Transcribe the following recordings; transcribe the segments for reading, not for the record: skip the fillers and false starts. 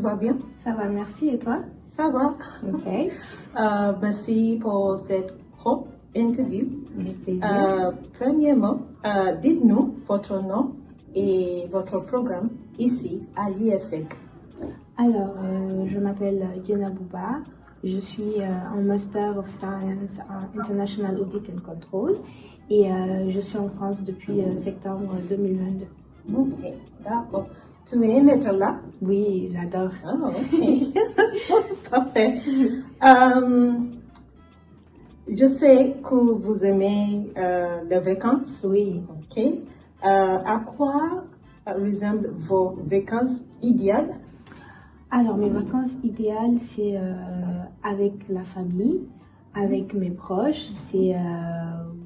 va bien? Ça va, merci. Et toi? Ça va. Ok. Merci pour cette courte interview. Avec plaisir. Premièrement, dites-nous votre nom et votre programme ici à l'ISEC. Alors, je m'appelle Jenna Bouba. Je suis en Master of Science en International Audit and Control et je suis en France depuis septembre 2022. Ok, d'accord. Tu aimes être là? Oui, j'adore. Ah, ok. Parfait. Je sais que vous aimez les vacances. Oui. Ok. À quoi ressemblent vos vacances idéales? Alors, mes vacances idéales, c'est avec la famille, avec mes proches. C'est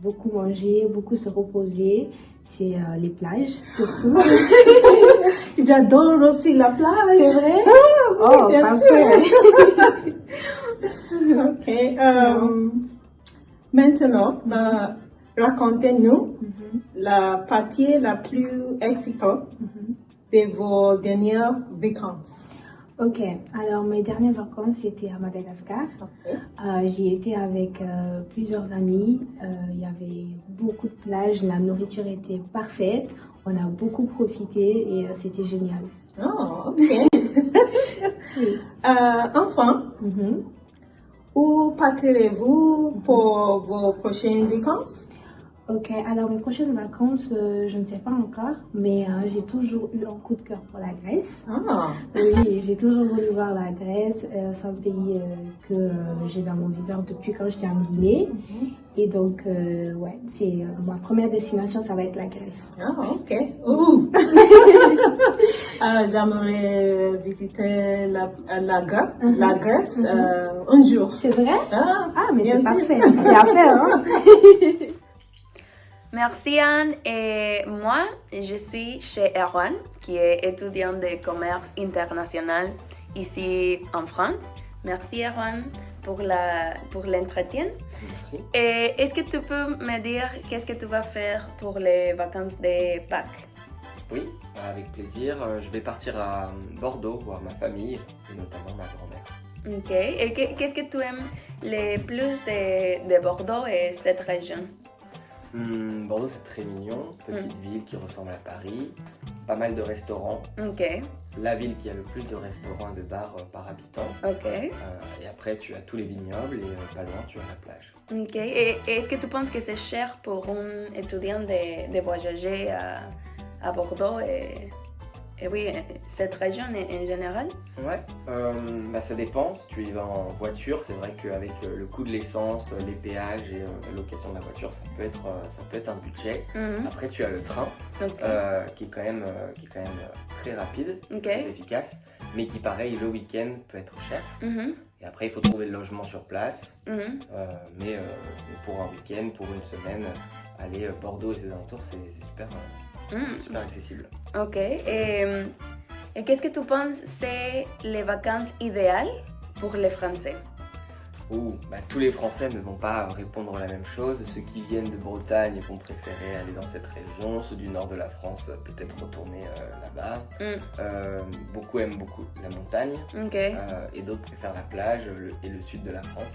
beaucoup manger, beaucoup se reposer. C'est les plages, surtout. J'adore aussi la plage. C'est vrai? Ah, oui, Oh, bien parfait. sûr. Ok. Maintenant, racontez-nous la partie la plus excitante de vos dernières vacances. Ok, alors mes dernières vacances c'était à Madagascar. Ok. J'y étais avec plusieurs amis. Il y avait beaucoup de plages, la nourriture était parfaite. On a beaucoup profité et c'était génial. Oh, ok. Oui. Enfin, Mhm. où partirez-vous pour vos prochaines vacances? Ok, alors mes prochaines vacances, je ne sais pas encore, mais j'ai toujours eu un coup de cœur pour la Grèce. Ah, Oui, j'ai toujours voulu voir la Grèce. C'est un pays que j'ai dans mon viseur depuis quand j'étais en Guinée. Et donc, ouais, c'est ma première destination, ça va être la Grèce. ah, ok. Ouh. J'aimerais visiter la Grèce un jour. C'est vrai? Ah, Mais bien c'est sûr. parfait, c'est à faire, hein? Merci Anne. Et moi, je suis chez Erwan, qui est étudiant de commerce international ici en France. Merci Erwan pour l'entretien. Merci. Et est-ce que tu peux me dire qu'est-ce que tu vas faire pour les vacances de Pâques? Oui, avec plaisir. Je vais partir à Bordeaux voir ma famille, et notamment ma grand-mère. Ok. Et qu'est-ce que tu aimes le plus de Bordeaux et cette région? Bordeaux, c'est très mignon. Petite ville qui ressemble à Paris. Pas mal de restaurants. Ok. La ville qui a le plus de restaurants et de bars par habitant. Ok. Et après, tu as tous les vignobles et pas loin, tu as la plage. Ok. Et est-ce que tu penses que c'est cher pour un étudiant de voyager à Bordeaux et oui, cette région en général? Ouais, ça dépend. Si tu y vas en voiture, c'est vrai qu'avec le coût de l'essence, les péages et la location de la voiture, ça peut être un budget. Après, tu as le train, Ok. qui est quand même très rapide, Ok. très efficace, mais qui, pareil, le week-end peut être cher. Mhm. Et après, il faut trouver le logement sur place. Mhm. Mais pour un week-end, pour une semaine, aller Bordeaux et ses alentours, c'est super accessible. Ok. Et qu'est-ce que tu penses c'est les vacances idéales pour les Français? Tous les Français ne vont pas répondre la même chose. Ceux qui viennent de Bretagne vont préférer aller dans cette région. Ceux du nord de la France peut-être retourner là-bas. Beaucoup aiment la montagne. Ok. Et d'autres préfèrent la plage et le sud de la France.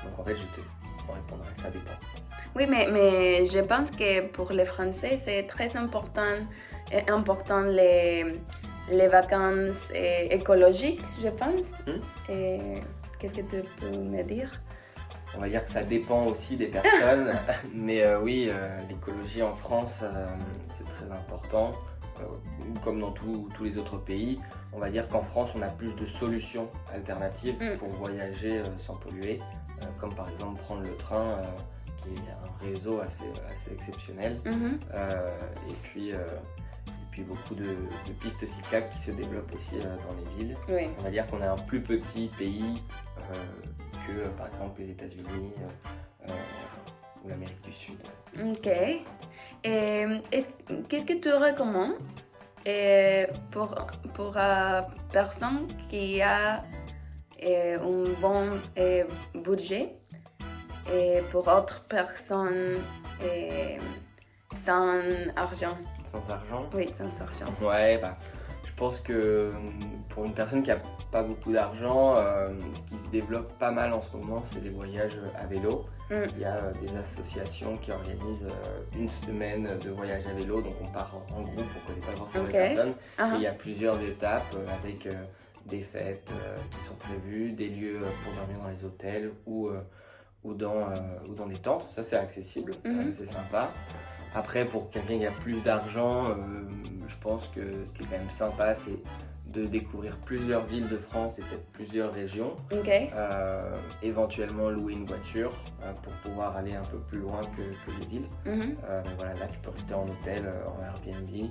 Donc en fait, je répondrai que ça dépend. Oui, mais je pense que pour les Français, c'est très important les vacances écologiques, je pense. Et qu'est-ce que tu peux me dire? On va dire que ça dépend aussi des personnes, mais oui, l'écologie en France, c'est très important. Comme dans tous les autres pays, on va dire qu'en France, on a plus de solutions alternatives pour voyager sans polluer, comme par exemple prendre le train, qui est un réseau assez exceptionnel, et puis beaucoup de pistes cyclables qui se développent aussi dans les villes. Oui. On va dire qu'on est un plus petit pays que par exemple les États-Unis ou l'Amérique du Sud. Ok. Et qu'est-ce que tu recommandes pour une personne qui a un bon budget et pour autre personne sans argent? Sans argent? Oui, sans argent. Ouais, je pense que pour une personne qui n'a pas beaucoup d'argent, ce qui se développe pas mal en ce moment, c'est les voyages à vélo. Il y a des associations qui organisent une semaine de voyage à vélo, donc on part en groupe, on ne connaît pas forcément les personnes. Et il y a plusieurs étapes avec des fêtes qui sont prévues, des lieux pour dormir dans les hôtels ou dans des tentes. Ça, c'est accessible, c'est sympa. Après, pour quelqu'un qui a plus d'argent, je pense que ce qui est quand même sympa, c'est de découvrir plusieurs villes de France et peut-être plusieurs régions. Éventuellement louer une voiture pour pouvoir aller un peu plus loin que les villes. Mais voilà, là, tu peux rester en hôtel, en Airbnb.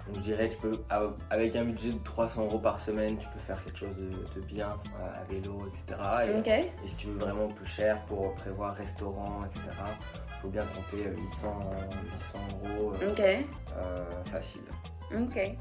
Donc, je dirais que avec un budget de 300 € par semaine, tu peux faire quelque chose de bien à vélo, etc. Et si tu veux vraiment plus cher pour prévoir restaurant, etc., il faut bien compter 800 € facile. Ok.